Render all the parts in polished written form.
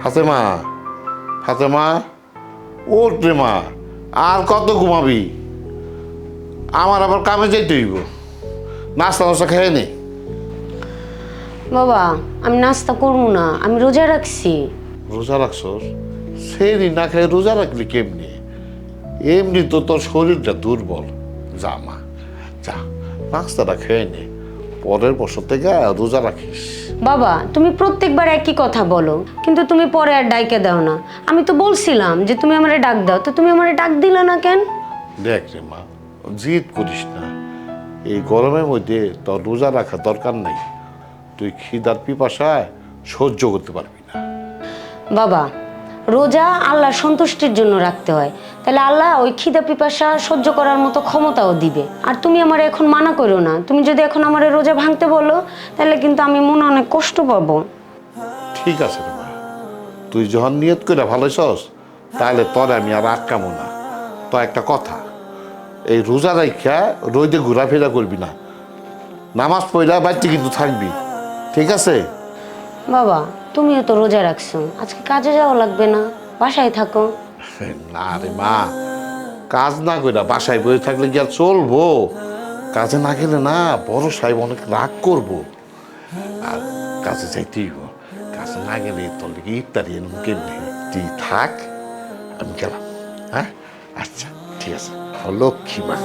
ফাতেমা, ফাতেমা, ওঠ রে মা, আর কত ঘুমাবি? আমার আবার কামে যাইতে হইব। নাস্তা নাস্তা খেয়ে নে। বাবা আমি নাস্তা করবো না, আমি রোজা রাখছি। রোজা রাখছস? সেই না খেয়ে রোজা রাখলি কেমনি? এমনি তো তোর শরীরটা দুর্বল। যা মা, যা নাস্তাটা খেয়ে নে, পরের বছর থেকে রোজা রাখিস। বাবা তুমি প্রত্যেকবার একই কথা বলো, কিন্তু তুমি পরে আর ডাইকে দাও না। আমি তো বলছিলাম যে তুমি আমারে ডাক দাও, তো তুমি আমারে ডাক দিলা না কেন? দেখ রে মা, জিদ করিস না। এই গরমের মধ্যে তোর রোজা রাখা দরকার নাই। তুই খিদার পিপাসায় সহ্য করতে পারবি না। বাবা রোজা আল্লাহর সন্তুষ্টির জন্য রাখতে হয়, তাহলে আল্লাহ ওই খিদা পিপাসা সহ্য করার মতো ক্ষমতাও দিবে। আর তুমি আমার এখন মানা করো না, তুমি যদি এখন আমার রোজা ভাঙতে বলো তাহলে কিন্তু আমি মনে অনেক কষ্ট পাবো। ঠিক আছে রে মা, তুই যখন নিয়ত করে ভালোইছস তাহলে তোর আমি আর আটকামো না। তো একটা কথা, এই রোজা রাখা রোদে ঘোরাফেরা করবি না। নামাজ পড়া বাড়িতে কিন্তু থাকবি, ঠিক আছে? বাবা তুমিও তো রোজা রাখছো, আজকে কাজে যাওয়া লাগবে না, বাসায় থাকো। না রে মা, কাজ না কইরা বাসায় বসে থাকলে কি আর চলবো? কাজে না গেলে না বড় সাহেব অনেক রাগ করবো। আর কাজে যাইতেই হইব, কাজে না গেলে তোর লিগে ইফতারি এনে কেমনি? তুই থাক, আমি গেলাম। হ্যাঁ আচ্ছা ঠিক আছে, লক্ষ্মী মা।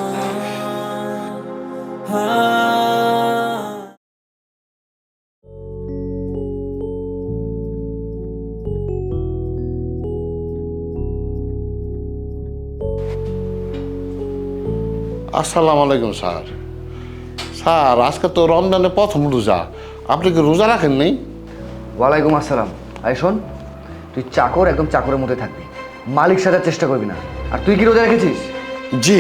আসসালামু আলাইকুম স্যার। স্যার আজকে তো রমজানের প্রথম রোজা, আপনি কি রোজা রাখেন নেই? ওয়ালাইকুম আসসালাম। আই শোন, তুই চাকর, একদম চাকরের মধ্যে থাকবি, মালিক সাজার চেষ্টা করবি না। আর তুই কি রোজা রেখেছিস? জি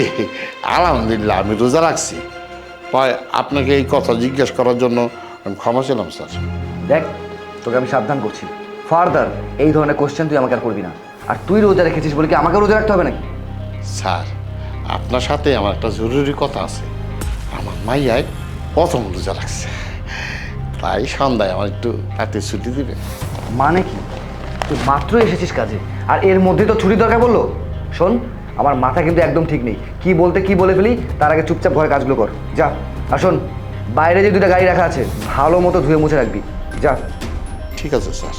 আলহামদুলিল্লাহ আমি রোজা রাখছি। হয় আপনাকে এই কথা জিজ্ঞেস করার জন্য আমি ক্ষমা ছিলাম স্যার। দেখ, তোকে আমি সাবধান করছি, ফার্দার এই ধরনের কোশ্চেন তুই আমাকে আর করবি না। আর তুই রোজা রেখেছিস বলে কি আমাকে রোজা রাখতে হবে নাকি? স্যার আপনার সাথে আমার একটা জরুরি কথা আছে। আমার মাইয়ায় প্রথম রোজা রাখছে, তাই সন্ধ্যায় আমার একটু রাতে ছুটি দিবে। মানে কি? তুই মাত্র এসেছিস কাজে আর এর মধ্যে তো ছুটি দরকার বললো? শোন, আমার মাথা কিন্তু একদম ঠিক নেই, কি বলতে কি বলে ফেলি। তার আগে চুপচাপ ঘরে কাজগুলো কর, যা। আর শোন, বাইরে যে দুটো গাড়ি রাখা আছে ভালো মতো ধুয়ে মুছে রাখবি, যা। ঠিক আছে স্যার।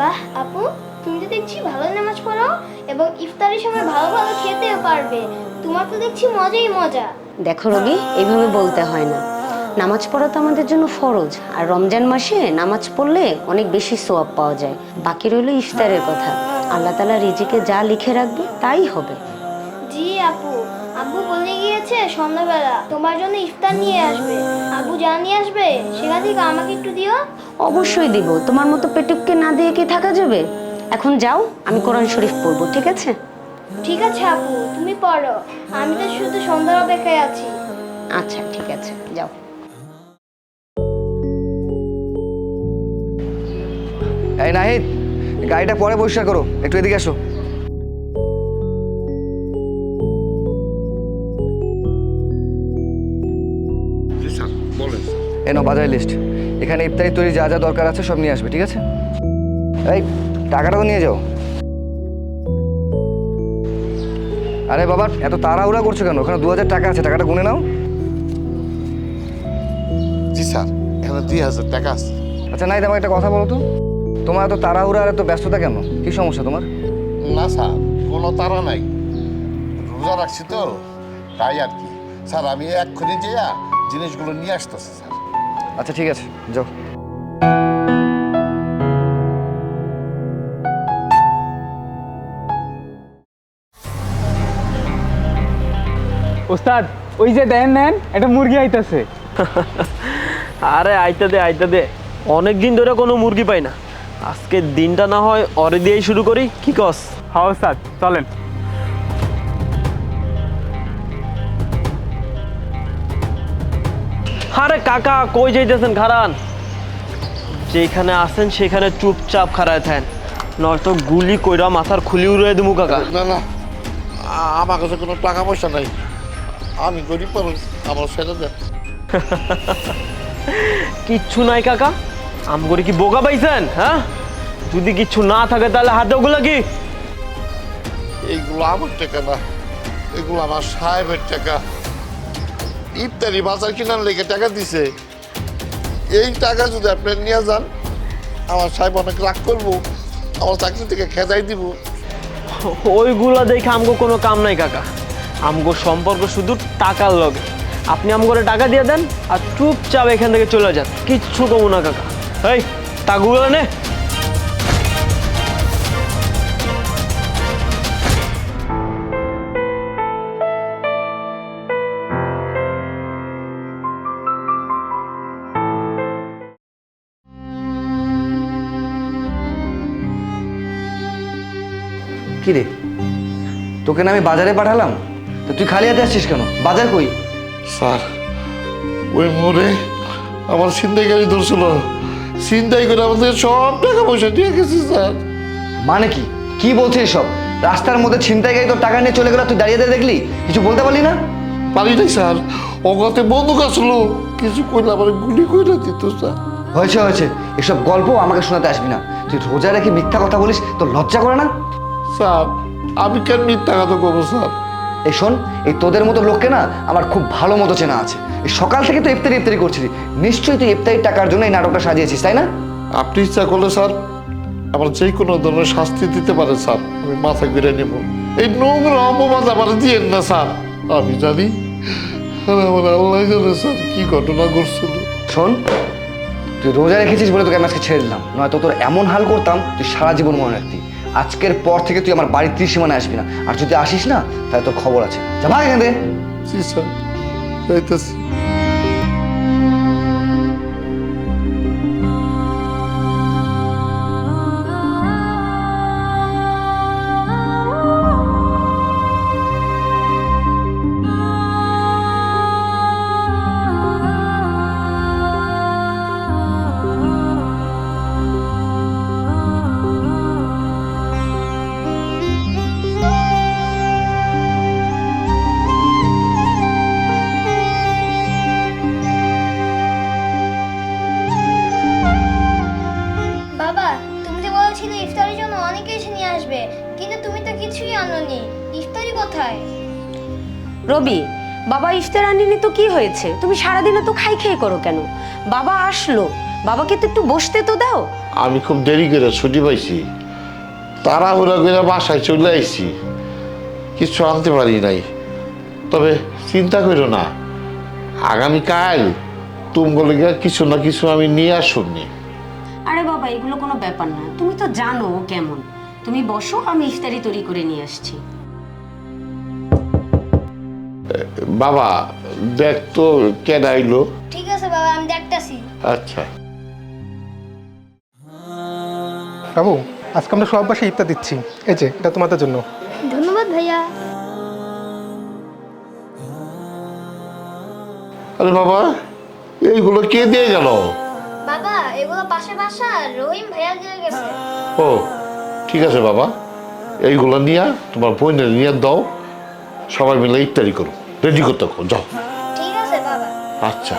বাহ আপু, তুমি তো দেখছি ভালো নামাজ পড়ো এবং ইফতারের সময় ভালো ভালো খেতেও পারবে। তোমার তো দেখছি মজাই মজা। দেখো রবি, এইভাবে বলতে হয় না। নামাজ পড়া তো আমাদের জন্য ফরজ, আর রমজান মাসে নামাজ পড়লে অনেক বেশি সোয়াব পাওয়া যায়। বাকি রইল ইফতারের কথা, আল্লাহ তাআলা রিজিকে যা লিখে রাখবে তাই হবে। জি আপু, আব্বু বলে গিয়েছে সন্ধ্যাবেলা তোমার জন্য ইফতার নিয়ে আসবে। আব্বু যা নিয়ে আসবে সেখান থেকে আমাকে একটু দিও। অবশ্যই দিব, তোমার মতো পেটুককে না দিয়ে কি থাকা যাবে? এখন যাও, আমি কোরআন শরীফ পড়বো, ঠিক আছে? ঠিক আছে আপু, তুমি পড়ো, আমি তো শুধু সন্ধ্যার অপেক্ষায় আছি। আচ্ছা ঠিক আছে, যাও। এই নাহিদ, গাড়িটা পরে পরিষ্কার করো, একটু এদিকে আসো। জি স্যার বলেন। এ নাও বাজারের লিস্ট, এখানে ইফতারি তৈরি যা যা দরকার আছে সব নিয়ে আসবে, ঠিক আছে? এই টাকাটাও নিয়ে যাও। আরে বাবা, এত তাড়াহুড়া করছো কেন? ওখানে 2000 টাকা আছে, টাকাটা গুনে নাও। জি স্যার, এখানে 2000 টাকা আছে। আচ্ছা নাই, আমাকে একটা কথা বলো তো, তোমার এত তাড়াহুড়া আর এত ব্যস্ততা কেন? কি সমস্যা তোমার? না স্যার, কোনো তাড়া নাই, রোজা রাখছি তো তাই আর কি। স্যার আমি এক্ষুনি যেয়া জিনিসগুলো নিয়ে আসতেছি স্যার। আচ্ছা ঠিক আছে, যাও। ওস্তাদ ওই যে দেন নেন একটা মুরগি আইতাছে। আরে আইতা দে, অনেক দিন ধরে কোনো মুরগি পাই না, আজকের দিনটা না হয় অরে দিয়েই শুরু করি, কি কস? হ্যাঁ ওস্তাদ চলেন। আরে কাকা কই যাইতেছেন খারান? যেখানে আছেন সেখানে চুপচাপ খাড়ায় থাকেন, নয়তো গুলি কইরা মাথার খুলি উড়িয়ে দেবো কাকা। না না, আমার কাছে কোনো টাকা পয়সা নাই, আমি গরিব মানুষ, আমার ছেড়ে দেন। কিচ্ছু নাই কাকা, আমগরে কি বোকা পাইছেন? হ্যাঁ, যদি কিচ্ছু না থাকে তাহলে হাতে ওগুলো কি? এইগুলো আমার টাকা না, এগুলো আমার সাহেবের টাকা। ইফতারি বাজার কিনার লেগে টাকা দিছে। এই টাকা যদি আপনি নিয়ে যান, আমার সাহেব অনেক রাগ করবো, আমার চাকরি থেকে খেদাই দিব। ওইগুলা দেখে আমগো কোনো কাম নাই কাকা, আমগো সম্পর্ক শুধু টাকার লগে। আপনি আমগরে টাকা দিয়ে দেন আর চুপচাপ এখান থেকে চলে যান, কিচ্ছু কমু না কাকা। এই টাকাগুলো নে। কি রে, তোকে না আমি বাজারে পাঠালাম, তো তুই খালি হাতে আসছিস কেন? বাজার কই? স্যার, ওই মোড়ে আমার ছিনতাইকারী ধরছিল, ছিনতাই করে আমাদের সব টাকা পয়সা দিয়ে গেছে স্যার। মানে কি কি বলছিস সব? রাস্তার মধ্যে ছিনতাইকারী তোর টাকা নিয়ে চলে গেল, তুই দাঁড়িয়ে দাঁড়িয়ে দেখলি, কিছু বলতে পারলি না? পারি নাই স্যার, অগাতে বন্দুক আসলো, কিছু করলে আমার গুলি করে দিত স্যার। হয়েছে হয়েছে, এসব গল্প আমাকে শোনাতে আসবি না। তুই রোজা রেখে মিথ্যা কথা বলিস, তোর লজ্জা করে না? স্যার, আমি কেন মিথ্যা কথা করবো স্যার? এই শোন, এই তোদের মতো লোককে না আমার খুব ভালো মতো চেনা আছে। এই সকাল থেকে তো ইফতারি ইফতারি করছিলি, নিশ্চয়ই তুই ইফতারির টাকার জন্য এই নাটকটা সাজিয়েছিস, তাই না? আপনি ইচ্ছা করলে স্যার আমার যে কোনো ধরনের শাস্তি দিতে পারে স্যার, আমি মাথা ঘুরে নেব। এই নোংরা অপবাদ আমার দিয়েন না স্যার। আমি জানি, আর আমার আল্লাহ জানে স্যার কি ঘটনা ঘটছিল। শোন, তুই রোজা রেখেছিস বলে তোকে আমি আজকে ছেড়ে দিলাম, নয়তো তোর এমন হাল করতাম তুই সারা জীবন মনে রাখতি। আজকের পর থেকে তুই আমার বাড়ির ত্রিসীমানায় আসবি না, আর যদি আসিস না তাহলে তোর খবর আছে। যা ভাগ এখান থেকে। জি স্যার, যাইতেছি। বাবা, তুমি যে বলেছিলে ইফতারির জন্য অনেকে এসে নিয়ে আসবে, কিন্তু তুমি তো কিছুই আনোনি। ইফতারি কোথায়? রবি, বাবা ইফতার আনিনি তো কি হয়েছে? তুমি সারাদিনে তো খাই খাই করো কেন? বাবা আসলো, বাবাকে তো একটু বসতে তো দাও। আমি খুব দেরি করে ছুটি পাইছি, তাড়াহুড়া করে বাসায় চলে আইছি, কিছু আনতে পারি নাই। তবে চিন্তা করো না, আগামীকাল তুমি বলে কিছু না কিছু আমি নিয়ে আসুনি। আরে বাবা, এগুলো কোনো ব্যাপার না, তুমি তো জানো ও কেমন। তুমি বসো, আমি ইফতারি তৈরি করে নিয়ে আসছি। বাবা দেখ তো কেন আইলো। ঠিক আছে বাবা, আমি দেখতাছি। আচ্ছা। বাবু, আজকে আমরা সব বাসায় ইফতার দিচ্ছি, এই যে এটা তোমাদের জন্য। ধন্যবাদ ভাইয়া। আরে বাবা, এইগুলো কে দিয়ে গেল? বাবা, এগুলো পাশে বাসা রহিম ভাইয়া দিয়ে গেছে। ও ঠিক আছে বাবা, এইগুলো নিয়ে তোমার বোনের নিয়ে দাও, সবাই মিলে ইফতারি করো, রেডি করতে যাও। ঠিক আছে বাবা। আচ্ছা।